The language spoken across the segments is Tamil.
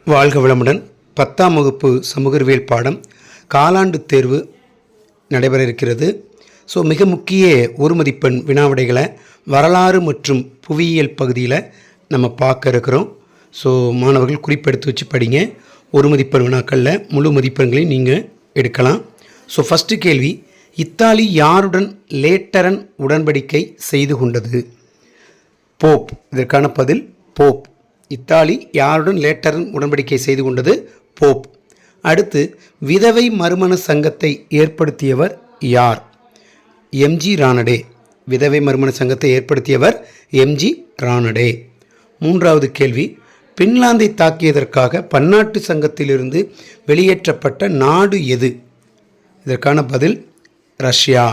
வாழ்க வளமுடன். 10ஆம் வகுப்பு சமூக அறிவியல் பாடம் காலாண்டு தேர்வு நடைபெற இருக்கிறது. மிக முக்கிய ஒரு மதிப்பெண் வினாவிடைகளை வரலாறு மற்றும் புவியியல் பகுதியில் நம்ம பார்க்க இருக்கிறோம். மாணவர்கள் குறிப்பெடுத்து வச்சு படிங்க. ஒரு மதிப்பெண் வினாக்களில் முழு மதிப்பெண்களையும் நீங்கள் எடுக்கலாம். ஃபஸ்ட்டு கேள்வி, இத்தாலி யாருடன் லேட்டரன் உடன்படிக்கை செய்து கொண்டது? போப். இதற்கான பதில் போப். இத்தாலி யாருடன் லேட்டரன் உடன்படிக்கை செய்து கொண்டது? போப். அடுத்து, விதவை மறுமண சங்கத்தை ஏற்படுத்தியவர் யார்? எம்ஜி ரானடே. விதவை மறுமண சங்கத்தை ஏற்படுத்தியவர் எம்ஜி ரானடே. மூன்றாவது கேள்வி, பின்லாந்தை தாக்கியதற்காக பன்னாட்டு சங்கத்திலிருந்து வெளியேற்றப்பட்ட நாடு எது? இதற்கான பதில் ரஷ்யா.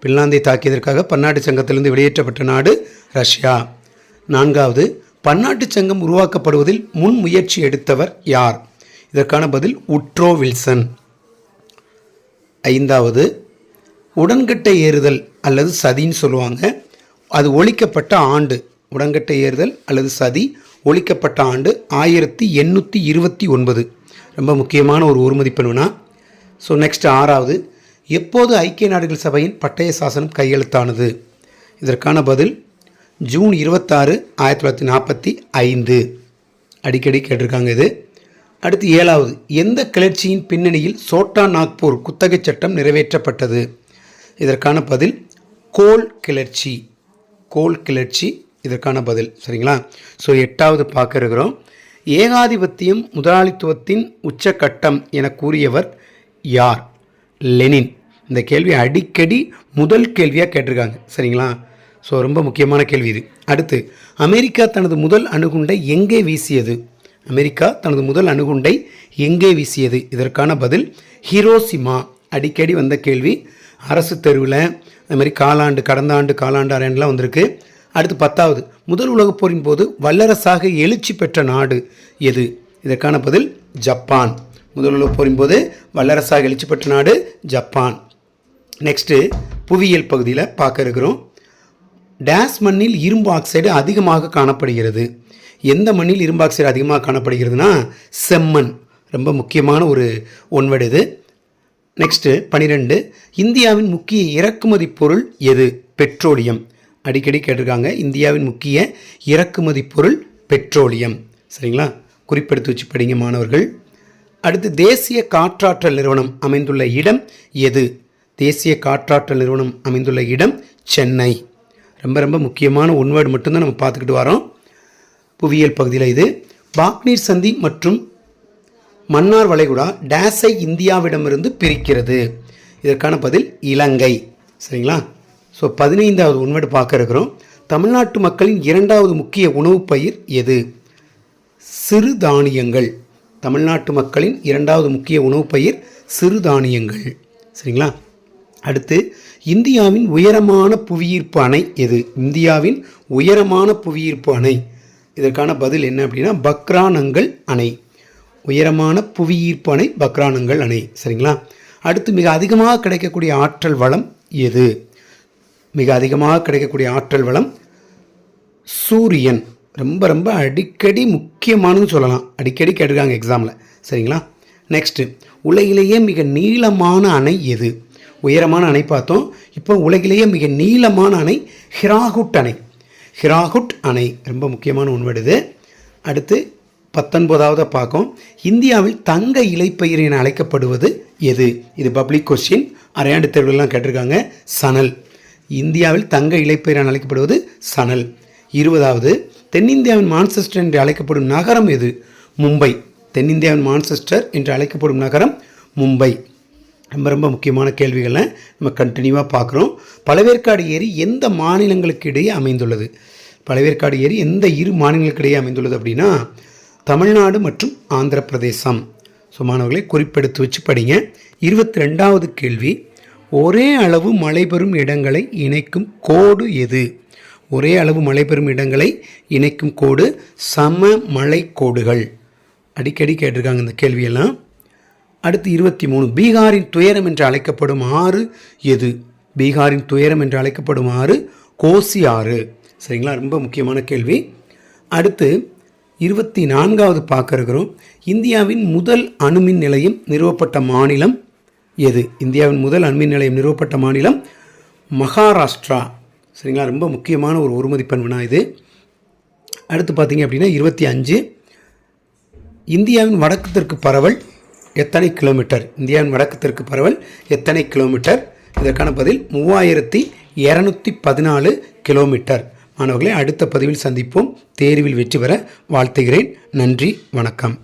பின்லாந்தை தாக்கியதற்காக பன்னாட்டு சங்கத்திலிருந்து வெளியேற்றப்பட்ட நாடு ரஷ்யா. நான்காவது, பன்னாட்டு சங்கம் உருவாக்கப்படுவதில் முன் முயற்சி எடுத்தவர் யார்? இதற்கான பதில் உட்ரோ வில்சன். ஐந்தாவது, உடன்கட்டை ஏறுதல் அல்லது சதின்னு சொல்லுவாங்க. அது ஒழிக்கப்பட்ட ஆண்டு. உடன்கட்டை ஏறுதல் அல்லது சதி ஒழிக்கப்பட்ட ஆண்டு 1829. ரொம்ப முக்கியமான ஒரு மதிப்பெண் வினா. நெக்ஸ்ட் ஆறாவது, எப்போது ஐக்கிய நாடுகள் சபையின் பட்டய சாசனம் கையெழுத்தானது? இதற்கான பதில் ஜூன் 26, 1945. அடிக்கடி கேட்டிருக்காங்க இது. அடுத்து ஏழாவது, எந்த கிளர்ச்சியின் பின்னணியில் சோட்டா நாக்பூர் குத்தகை சட்டம் நிறைவேற்றப்பட்டது? இதற்கான பதில் கோல் கிளர்ச்சி. கோல் கிளர்ச்சி இதற்கான பதில். சரிங்களா? எட்டாவது பார்க்க இருக்கிறோம். ஏகாதிபத்தியம் முதலாளித்துவத்தின் உச்சக்கட்டம் என கூறியவர் யார்? லெனின். இந்த கேள்வி அடிக்கடி முதல் கேள்வியாக கேட்டிருக்காங்க. சரிங்களா? ரொம்ப முக்கியமான கேள்வி இது. அடுத்து, அமெரிக்கா தனது முதல் அணுகுண்டை எங்கே வீசியது? அமெரிக்கா தனது முதல் அணுகுண்டை எங்கே வீசியது? இதற்கான பதில் ஹிரோஷிமா. அடிக்கடி வந்த கேள்வி. அரசு தேர்வில் அது மாதிரி கடந்த ஆண்டு காலாண்டு அரேன்லாம் வந்திருக்கு. அடுத்து 10வது, முதல் உலகப் போரின் போது வல்லரசாக எழுச்சி பெற்ற நாடு எது? இதற்கான பதில் ஜப்பான். முதல் உலகப் போரின் போது வல்லரசாக எழுச்சி பெற்ற நாடு ஜப்பான். நெக்ஸ்ட்டு புவியியல் பகுதியில் பார்க்க இருக்கிறோம். டேஸ் மண்ணில் இரும்பு ஆக்சைடு அதிகமாக காணப்படுகிறது? எந்த மண்ணில் இரும்பு ஆக்சைடு அதிகமாக காணப்படுகிறதுனா செம்மண். ரொம்ப முக்கியமான ஒரு ஒன்வேர்டு இது. நெக்ஸ்ட்டு 12, இந்தியாவின் முக்கிய இறக்குமதி பொருள் எது? பெட்ரோலியம். அடிக்கடி கேட்டிருக்காங்க. இந்தியாவின் முக்கிய இறக்குமதி பொருள் பெட்ரோலியம். சரிங்களா? குறிப்பெடுத்து வச்சு படிங்க மாணவர்கள். அடுத்து, தேசிய காற்றாற்றல் நிறுவனம் அமைந்துள்ள இடம் எது? தேசிய காற்றாற்றல் நிறுவனம் அமைந்துள்ள இடம் சென்னை. ரொம்ப ரொம்ப முக்கியமான ஒன்வேர்டு மட்டும்தான் நம்ம பார்த்துக்கிட்டு வரோம் புவியியல் பகுதியில். இது பாக்னீர் சந்தி மற்றும் மன்னார் வளைகுடா டேஸை இந்தியாவிடமிருந்து பிரிக்கிறது? இதற்கான பதில் இலங்கை. சரிங்களா? 15வது ஒன்வேர்டு பார்க்க இருக்கிறோம். தமிழ்நாட்டு மக்களின் 2வது முக்கிய உணவுப் பயிர் எது? சிறுதானியங்கள். தமிழ்நாட்டு மக்களின் 2வது முக்கிய உணவுப் பயிர் சிறுதானியங்கள். சரிங்களா? அடுத்து, இந்தியாவின் உயரமான புவியீர்ப்பு அணை எது? இந்தியாவின் உயரமான புவியீர்ப்பு அணை. இதற்கான பதில் என்ன அப்படின்னா பக்ரானங்கல் அணை. உயரமான புவியீர்ப்பு அணை பக்ரானங்கல் அணை. சரிங்களா? அடுத்து, மிக அதிகமாக கிடைக்கக்கூடிய ஆற்றல் வளம் எது? மிக அதிகமாக கிடைக்கக்கூடிய ஆற்றல் வளம் சூரியன். ரொம்ப ரொம்ப அடிக்கடி முக்கியமானதுன்னு சொல்லலாம். அடிக்கடி கேட்டிருக்காங்க எக்ஸாமில். சரிங்களா? நெக்ஸ்ட்டு, உலகிலேயே மிக நீளமான அணை எது? உயரமான அணை பார்த்தோம். இப்போ உலகிலேயே மிக நீளமான அணை ஹிராகுட் அணை. ஹிராகுட் அணை ரொம்ப முக்கியமான ஒன்வேர்டு இது. அடுத்து 19வது பார்க்கும். இந்தியாவில் தங்க இலைப்பயிர் என அழைக்கப்படுவது எது? இது பப்ளிக் கொஸ்டின். அரையாண்டு தேர்வுலாம் கேட்டிருக்காங்க. சணல். இந்தியாவில் தங்க இலைப்பயிர் என அழைக்கப்படுவது சணல். 20வது, தென்னிந்தியாவின் மான்செஸ்டர் என்று அழைக்கப்படும் நகரம் எது? மும்பை. தென்னிந்தியாவின் மான்செஸ்டர் என்று அழைக்கப்படும் நகரம் மும்பை. ரொம்ப ரொம்ப முக்கியமான கேள்விகளை நம்ம கண்டினியூவாக பார்க்குறோம். பழவேற்காடு ஏரி எந்த மாநிலங்களுக்கு இடையே அமைந்துள்ளது? பழவேற்காடு ஏரி எந்த இரு மாநிலங்களுக்கு இடையே அமைந்துள்ளது அப்படின்னா தமிழ்நாடு மற்றும் ஆந்திர பிரதேசம். மாணவர்களை குறிப்பெடுத்து வச்சு படிங்க. 22வது கேள்வி, ஒரே அளவு மழை பெறும் இடங்களை இணைக்கும் கோடு எது? ஒரே அளவு மழை பெறும் இடங்களை இணைக்கும் கோடு சமமழை கோடுகள். அடிக்கடி கேட்டிருக்காங்க இந்த கேள்வியெல்லாம். அடுத்து 23, பீகாரின் துயரம் என்று அழைக்கப்படும் ஆறு எது? பீகாரின் துயரம் என்று அழைக்கப்படும் ஆறு கோசி ஆறு. சரிங்களா? ரொம்ப முக்கியமான கேள்வி. அடுத்து 24வது பார்க்க இருக்கிறோம். இந்தியாவின் முதல் அணுமின் நிலையம் நிறுவப்பட்ட மாநிலம் எது? இந்தியாவின் முதல் அணுமின் நிலையம் நிறுவப்பட்ட மாநிலம் மகாராஷ்டிரா. சரிங்களா? ரொம்ப முக்கியமான ஒரு மதிப்பெண் வினா இது. அடுத்து பார்த்தீங்க அப்படின்னா 25, இந்தியாவின் வடக்கு தெற்கு பரவல் எத்தனை கிலோமீட்டர்? இந்தியாவின் வடக்கு தெற்கு பரவல் எத்தனை கிலோமீட்டர்? இதற்கான பதில் 3214 கிலோமீட்டர். மாணவர்களை அடுத்த பதிவில் சந்திப்போம். தேர்வில் வெற்றி பெற வாழ்த்துகிறேன். நன்றி, வணக்கம்.